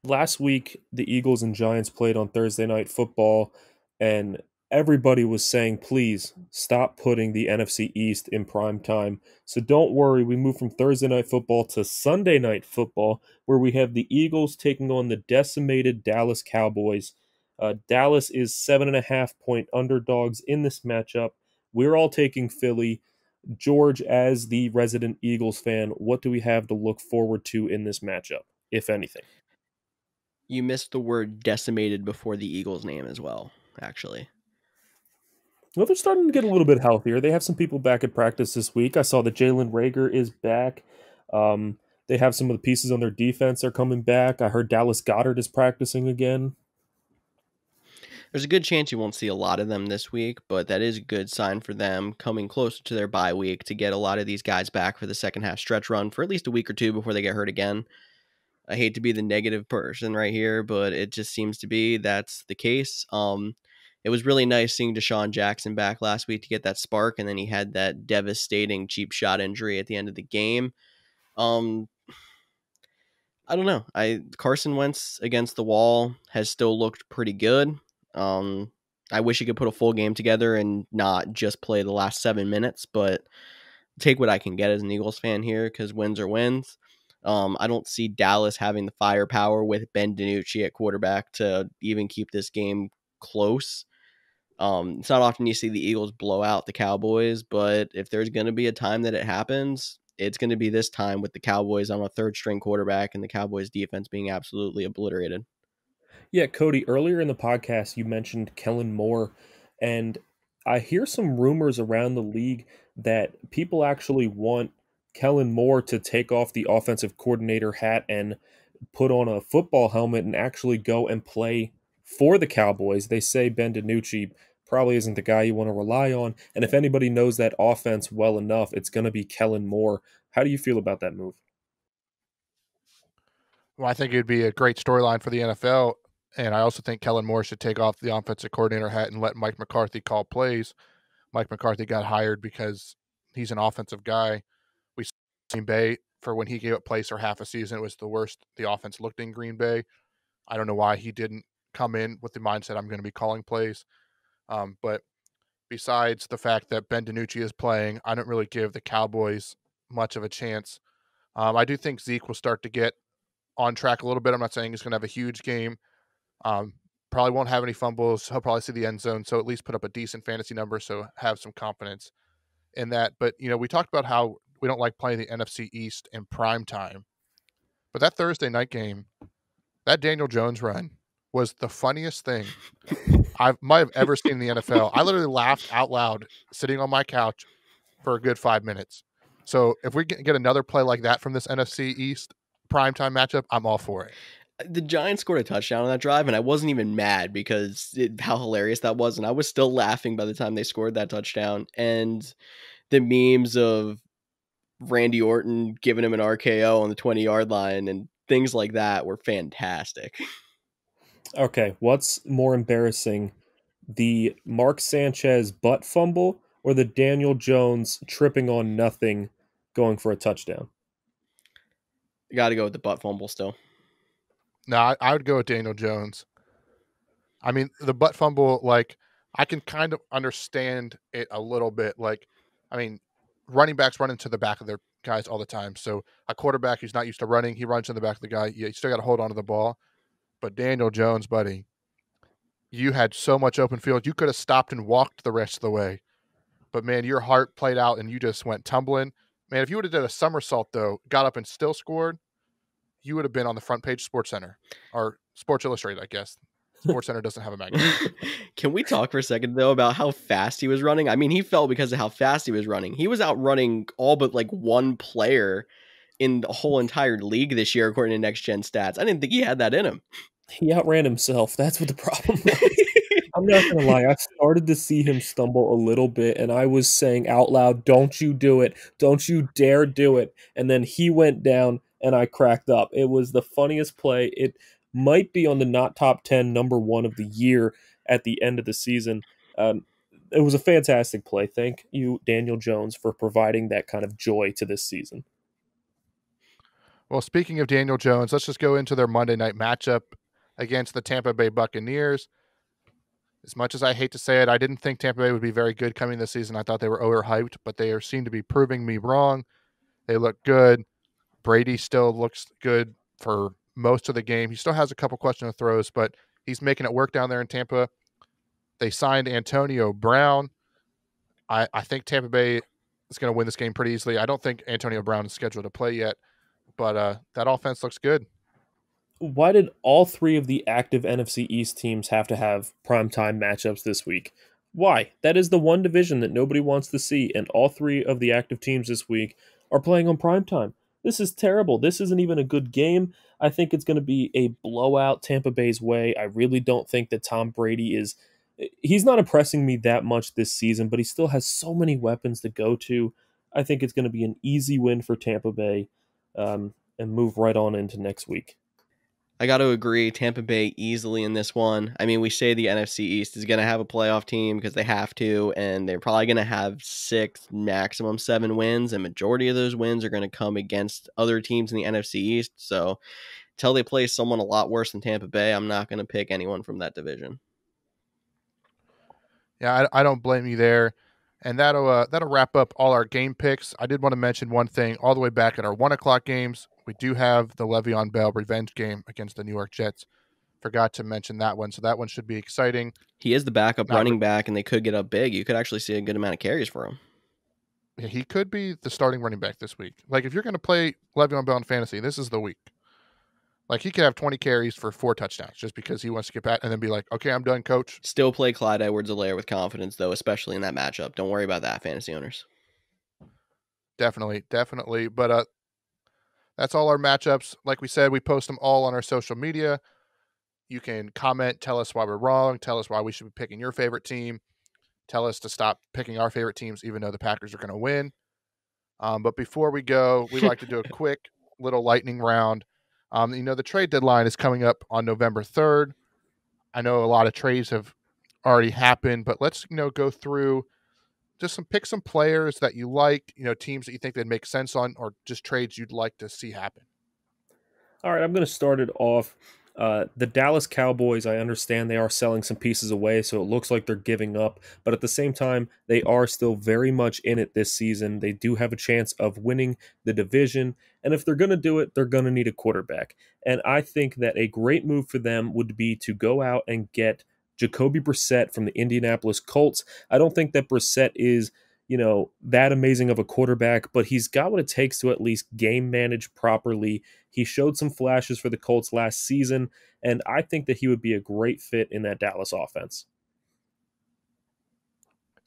last week the Eagles and Giants played on Thursday Night Football, and everybody was saying, please stop putting the NFC East in prime time. So don't worry, we move from Thursday Night Football to Sunday Night Football, where we have the Eagles taking on the decimated Dallas Cowboys. Dallas is 7.5-point underdogs in this matchup. We're all taking Philly. George, as the resident Eagles fan, what do we have to look forward to in this matchup, if anything? You missed the word decimated before the Eagles name as well, actually. Well, they're starting to get a little bit healthier. They have some people back at practice this week. I saw that Jalen Reagor is back. They have some of the pieces on their defense are coming back. I heard Dallas Goedert is practicing again. There's a good chance you won't see a lot of them this week, but that is a good sign for them coming closer to their bye week to get a lot of these guys back for the second half stretch run for at least a week or two before they get hurt again. I hate to be the negative person right here, but it just seems to be that's the case. It was really nice seeing Deshaun Jackson back last week to get that spark, and then he had that devastating cheap shot injury at the end of the game. I don't know. Carson Wentz against the wall has still looked pretty good. I wish he could put a full game together and not just play the last 7 minutes, but take what I can get as an Eagles fan here because wins are wins. I don't see Dallas having the firepower with Ben DiNucci at quarterback to even keep this game close. It's not often you see the Eagles blow out the Cowboys, but if there's going to be a time that it happens, it's going to be this time with the Cowboys on a third string quarterback and the Cowboys defense being absolutely obliterated. Yeah, Cody, earlier in the podcast, you mentioned Kellen Moore, and I hear some rumors around the league that people actually want Kellen Moore to take off the offensive coordinator hat and put on a football helmet and actually go and play for the Cowboys. They say Ben DiNucci probably isn't the guy you want to rely on, and if anybody knows that offense well enough, it's going to be Kellen Moore. How do you feel about that move? Well, I think it'd be a great storyline for the NFL. And I also think Kellen Moore should take off the offensive coordinator hat and let Mike McCarthy call plays. Mike McCarthy got hired because he's an offensive guy. We saw Green Bay for when he gave up plays for half a season. It was the worst the offense looked in Green Bay. I don't know why he didn't come in with the mindset I'm going to be calling plays. But besides the fact that Ben DiNucci is playing, I don't really give the Cowboys much of a chance. I do think Zeke will start to get on track a little bit. I'm not saying he's going to have a huge game. Probably won't have any fumbles. He'll probably see the end zone, so at least put up a decent fantasy number, so have some confidence in that. But, we talked about how we don't like playing the NFC East in prime time. But that Thursday night game, that Daniel Jones run was the funniest thing I might have ever seen in the NFL. I literally laughed out loud sitting on my couch for a good 5 minutes. So if we get another play like that from this NFC East primetime matchup, I'm all for it. The Giants scored a touchdown on that drive, and I wasn't even mad because how hilarious that was, and I was still laughing by the time they scored that touchdown. And the memes of Randy Orton giving him an RKO on the 20-yard line and things like that were fantastic. Okay, what's more embarrassing, the Mark Sanchez butt fumble or the Daniel Jones tripping on nothing going for a touchdown? Got to go with the butt fumble still. No, I would go with Daniel Jones. I mean, the butt fumble, I can kind of understand it a little bit. Running backs run into the back of their guys all the time. So a quarterback who's not used to running, he runs in the back of the guy. You still got to hold on to the ball. But Daniel Jones, buddy, you had so much open field. You could have stopped and walked the rest of the way. But, man, your heart played out and you just went tumbling. Man, if you would have done a somersault, though, got up and still scored, you would have been on the front page Sports Center or Sports Illustrated, I guess. Sports Center doesn't have a magazine. Can we talk for a second, though, about how fast he was running? I mean, he fell because of how fast he was running. He was outrunning all but like one player in the whole entire league this year, according to Next Gen Stats. I didn't think he had that in him. He outran himself. That's what the problem was. I'm not going to lie. I started to see him stumble a little bit, and I was saying out loud, don't you do it. Don't you dare do it. And then he went down, and I cracked up. It was the funniest play. It might be on the not top 10 number one of the year at the end of the season. It was a fantastic play. Thank you, Daniel Jones, for providing that kind of joy to this season. Well, speaking of Daniel Jones, let's just go into their Monday night matchup against the Tampa Bay Buccaneers. As much as I hate to say it, I didn't think Tampa Bay would be very good coming this season. I thought they were overhyped, but they seem to be proving me wrong. They look good. Brady still looks good for most of the game. He still has a couple questionable throws, but he's making it work down there in Tampa. They signed Antonio Brown. I think Tampa Bay is going to win this game pretty easily. I don't think Antonio Brown is scheduled to play yet, but that offense looks good. Why did all three of the active NFC East teams have to have primetime matchups this week? Why? That is the one division that nobody wants to see, and all three of the active teams this week are playing on primetime. This is terrible. This isn't even a good game. I think it's going to be a blowout Tampa Bay's way. I really don't think that Tom Brady is... He's not impressing me that much this season, but he still has so many weapons to go to. I think it's going to be an easy win for Tampa Bay and move right on into next week. I got to agree, Tampa Bay easily in this one. I mean, we say the NFC East is going to have a playoff team because they have to, and they're probably going to have 6, maximum 7 wins, and majority of those wins are going to come against other teams in the NFC East. So until they play someone a lot worse than Tampa Bay, I'm not going to pick anyone from that division. Yeah, I don't blame you there. And that'll wrap up all our game picks. I did want to mention one thing all the way back at our 1 o'clock games. We do have the Le'Veon Bell revenge game against the New York Jets. Forgot to mention that one, so that one should be exciting. He is the backup running back, and they could get up big. You could actually see a good amount of carries for him. He could be the starting running back this week. Like, if you're going to play Le'Veon Bell in fantasy, this is the week. Like, he could have 20 carries for 4 touchdowns just because he wants to get back and then be like, okay, I'm done, coach. Still play Clyde Edwards-Helaire with confidence, though, especially in that matchup. Don't worry about that, fantasy owners. Definitely. But that's all our matchups. Like we said, we post them all on our social media. You can comment, tell us why we're wrong, tell us why we should be picking your favorite team, tell us to stop picking our favorite teams, even though the Packers are going to win. But before we go, we like to do a quick little lightning round. The trade deadline is coming up on November 3rd. I know a lot of trades have already happened, but let's, go through just pick some players that you like, teams that you think they'd make sense on, or just trades you'd like to see happen. All right, I'm going to start it off. The Dallas Cowboys, I understand they are selling some pieces away, so it looks like they're giving up. But at the same time, they are still very much in it this season. They do have a chance of winning the division. And if they're going to do it, they're going to need a quarterback. And I think that a great move for them would be to go out and get Jacoby Brissett from the Indianapolis Colts. I don't think that Brissett is, that amazing of a quarterback, but he's got what it takes to at least game manage properly. He showed some flashes for the Colts last season, and I think that he would be a great fit in that Dallas offense.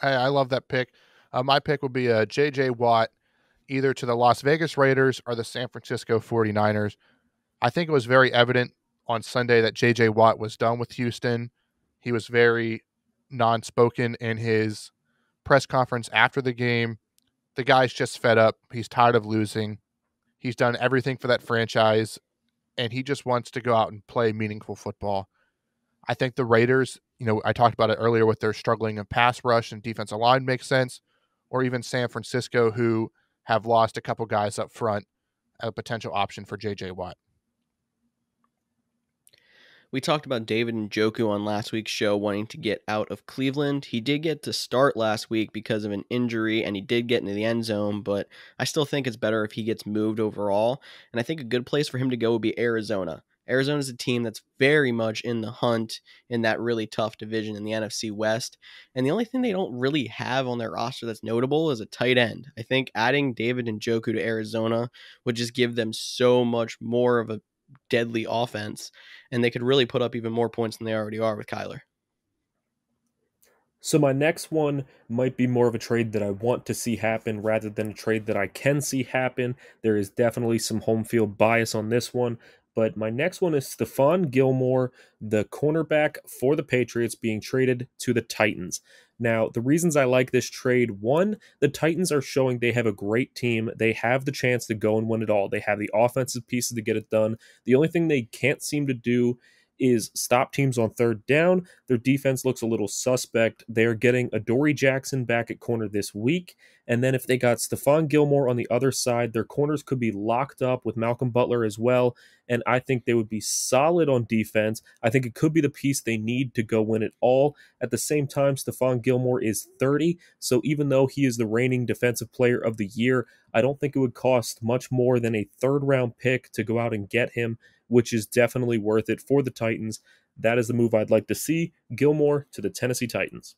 I love that pick. My pick would be J.J. Watt, either to the Las Vegas Raiders or the San Francisco 49ers. I think it was very evident on Sunday that J.J. Watt was done with Houston. He was very non-spoken in his press conference after the game. The guy's just fed up. He's tired of losing. He's done everything for that franchise, and he just wants to go out and play meaningful football. I think the Raiders, I talked about it earlier with their struggling in pass rush and defensive line makes sense, or even San Francisco, who have lost a couple guys up front, a potential option for J.J. Watt. We talked about David Njoku on last week's show wanting to get out of Cleveland. He did get to start last week because of an injury, and he did get into the end zone, but I still think it's better if he gets moved overall. And I think a good place for him to go would be Arizona. Arizona is a team that's very much in the hunt in that really tough division in the NFC West. And the only thing they don't really have on their roster that's notable is a tight end. I think adding David Njoku to Arizona would just give them so much more of a deadly offense, and they could really put up even more points than they already are with Kyler. So my next one might be more of a trade that I want to see happen rather than a trade that I can see happen. There is definitely some home field bias on this one, but my next one is Stephon Gilmore, the cornerback for the Patriots, being traded to the Titans. Now, the reasons I like this trade, one, the Titans are showing they have a great team. They have the chance to go and win it all. They have the offensive pieces to get it done. The only thing they can't seem to do is stop teams on third down. Their defense looks a little suspect. They're getting Adoree Jackson back at corner this week. And then if they got Stephon Gilmore on the other side, their corners could be locked up with Malcolm Butler as well. And I think they would be solid on defense. I think it could be the piece they need to go win it all. At the same time, Stephon Gilmore is 30. So even though he is the reigning defensive player of the year, I don't think it would cost much more than a third-round pick to go out and get him, which is definitely worth it for the Titans. That is the move I'd like to see. Gilmore to the Tennessee Titans.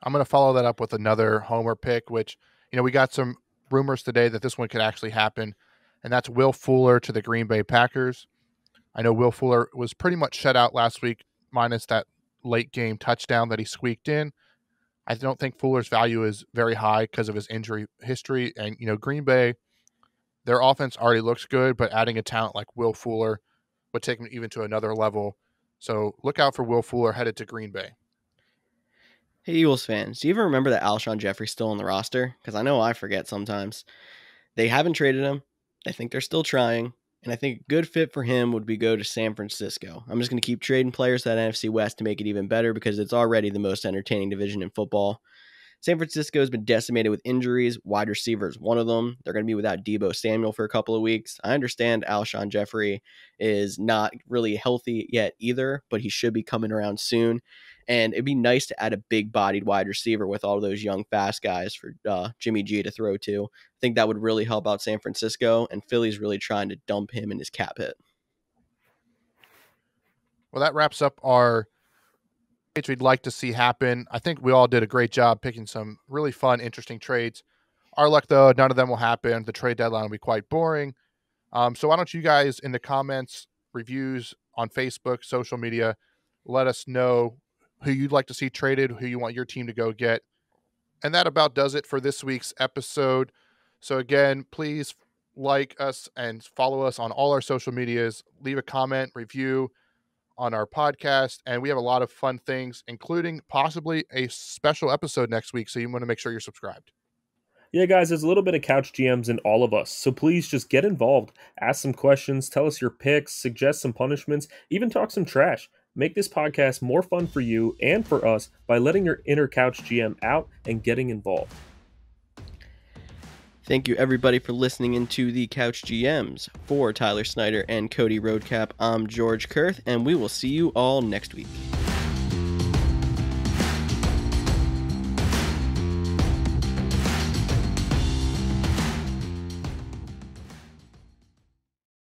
I'm going to follow that up with another homer pick, which, we got some rumors today that this one could actually happen, and that's Will Fuller to the Green Bay Packers. I know Will Fuller was pretty much shut out last week, minus that late game touchdown that he squeaked in. I don't think Fuller's value is very high because of his injury history. And, Green Bay, their offense already looks good, but adding a talent like Will Fuller would take them even to another level. So look out for Will Fuller headed to Green Bay. Hey, Eagles fans, do you even remember that Alshon Jeffrey's still on the roster? Because I know I forget sometimes. They haven't traded him. I think they're still trying. And I think a good fit for him would be go to San Francisco. I'm just going to keep trading players to that NFC West to make it even better because it's already the most entertaining division in football. San Francisco has been decimated with injuries. Wide receiver is one of them. They're going to be without Deebo Samuel for a couple of weeks. I understand Alshon Jeffrey is not really healthy yet either, but he should be coming around soon. And it'd be nice to add a big-bodied wide receiver with all those young, fast guys for Jimmy G to throw to. I think that would really help out San Francisco, and Philly's really trying to dump him in his cap hit. Well, that wraps up our trades we'd like to see happen. I think we all did a great job picking some really fun, interesting trades. Our luck, though, none of them will happen. The trade deadline will be quite boring. So why don't you guys in the comments, reviews on Facebook, social media, let us know who you'd like to see traded, who you want your team to go get. And that about does it for this week's episode. So again, please like us and follow us on all our social medias. Leave a comment, review on our podcast. And we have a lot of fun things, including possibly a special episode next week. So you want to make sure you're subscribed. Yeah, guys, there's a little bit of Couch GMs in all of us, so please just get involved. Ask some questions, tell us your picks, suggest some punishments, even talk some trash. Make this podcast more fun for you and for us by letting your inner Couch GM out and getting involved. Thank you, everybody, for listening into the Couch GMs. For Tyler Snyder and Cody Roadcap, I'm George Kerth, and we will see you all next week.